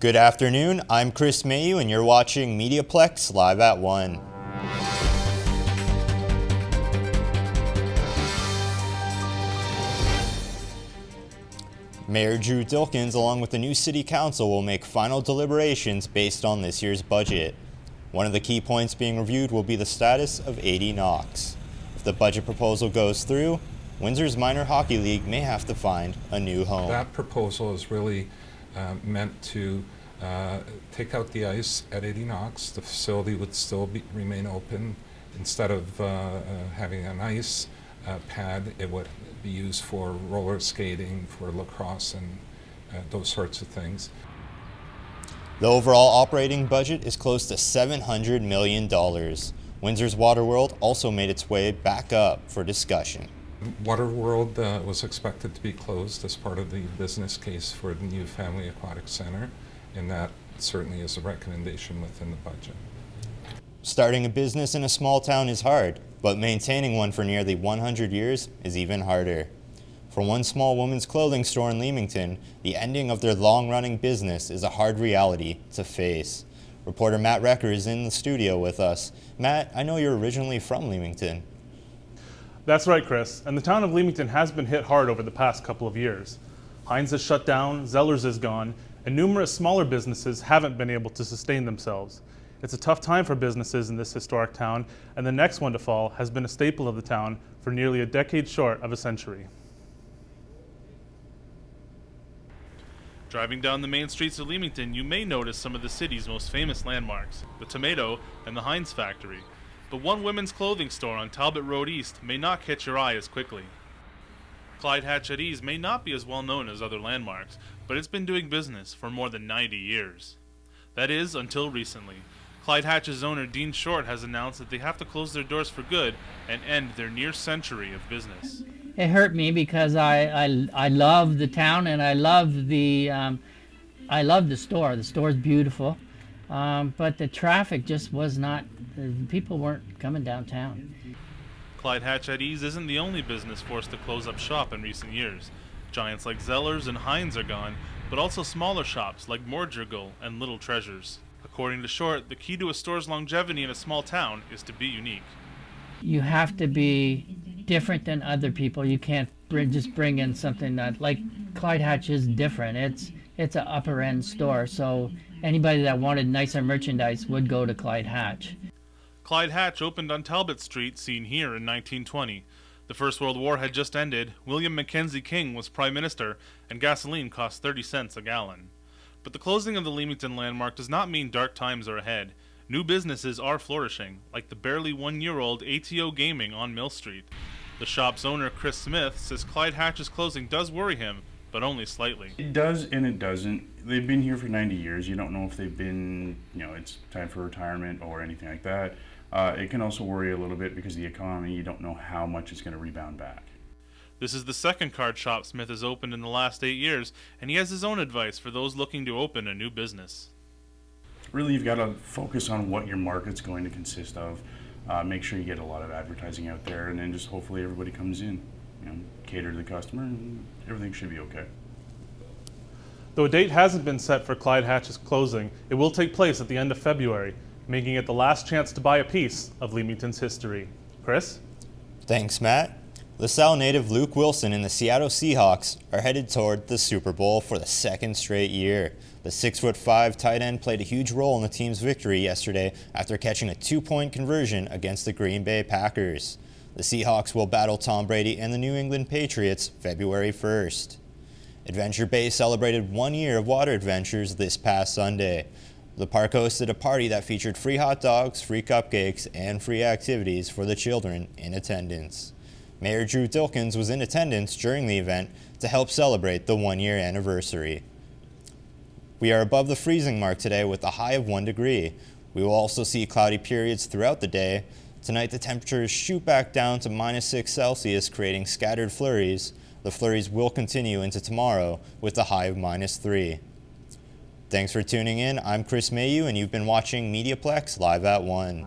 Good afternoon, I'm Chris Mailloux and you're watching MediaPlex Live at 1. Mayor Drew Dilkins, along with the new City Council, will make final deliberations based on this year's budget. One of the key points being reviewed will be the status of 80 Knox. If the budget proposal goes through, Windsor's minor hockey league may have to find a new home. That proposal is really meant to take out the ice at 80 Knox. The facility would still remain open. Instead of having an ice pad, it would be used for roller skating, for lacrosse, and those sorts of things. The overall operating budget is close to $700 million. Windsor's Waterworld also made its way back up for discussion. Waterworld was expected to be closed as part of the business case for the new Family Aquatic Center, and that certainly is a recommendation within the budget. Starting a business in a small town is hard, but maintaining one for nearly 100 years is even harder. For one small women's clothing store in Leamington, the ending of their long-running business is a hard reality to face. Reporter Matt Recker is in the studio with us. Matt, I know you're originally from Leamington. That's right, Chris, and the town of Leamington has been hit hard over the past couple of years. Heinz has shut down, Zellers is gone, and numerous smaller businesses haven't been able to sustain themselves. It's a tough time for businesses in this historic town, and the next one to fall has been a staple of the town for nearly a decade short of a century. Driving down the main streets of Leamington, you may notice some of the city's most famous landmarks, the Tomato and the Heinz factory. But one women's clothing store on Talbot Road East may not catch your eye as quickly. Clyde Hatch at Ease may not be as well known as other landmarks, but it's been doing business for more than 90 years. That is, until recently. Clyde Hatch's owner Dean Short has announced that they have to close their doors for good and end their near century of business. It hurt me because I love the town and I love the store. The store's beautiful, but the traffic just was not. People weren't coming downtown. Clyde Hatch at Ease isn't the only business forced to close up shop in recent years. Giants like Zellers and Heinz are gone, but also smaller shops like Morgergul and Little Treasures. According to Short, the key to a store's longevity in a small town is to be unique. You have to be different than other people. You can't just bring in something that, like Clyde Hatch is different. It's an upper end store, so anybody that wanted nicer merchandise would go to Clyde Hatch. Clyde Hatch opened on Talbot Street, seen here in 1920. The First World War had just ended, William Mackenzie King was Prime Minister, and gasoline cost 30 cents a gallon. But the closing of the Leamington landmark does not mean dark times are ahead. New businesses are flourishing, like the barely one-year-old ATO Gaming on Mill Street. The shop's owner, Chris Smith, says Clyde Hatch's closing does worry him, but only slightly. It does and it doesn't. They've been here for 90 years. You don't know if they've been, it's time for retirement or anything like that. It can also worry a little bit because the economy, you don't know how much it's going to rebound back. This is the second card shop Smith has opened in the last 8 years, and he has his own advice for those looking to open a new business. Really, you've got to focus on what your market's going to consist of. Make sure you get a lot of advertising out there, and then just hopefully everybody comes in. Cater to the customer, and everything should be okay. Though a date hasn't been set for Clyde Hatch's closing, it will take place at the end of February, making it the last chance to buy a piece of Leamington's history. Chris? Thanks, Matt. LaSalle native Luke Wilson and the Seattle Seahawks are headed toward the Super Bowl for the second straight year. The 6'5" tight end played a huge role in the team's victory yesterday after catching a 2-point conversion against the Green Bay Packers. The Seahawks will battle Tom Brady and the New England Patriots February 1st. Adventure Bay celebrated 1 year of water adventures this past Sunday. The park hosted a party that featured free hot dogs, free cupcakes, and free activities for the children in attendance. Mayor Drew Dilkins was in attendance during the event to help celebrate the 1-year anniversary. We are above the freezing mark today with a high of 1 degree. We will also see cloudy periods throughout the day. Tonight the temperatures shoot back down to -6 Celsius, creating scattered flurries. The flurries will continue into tomorrow with a high of -3. Thanks for tuning in. I'm Chris Mailloux and you've been watching MediaPlex Live at 1.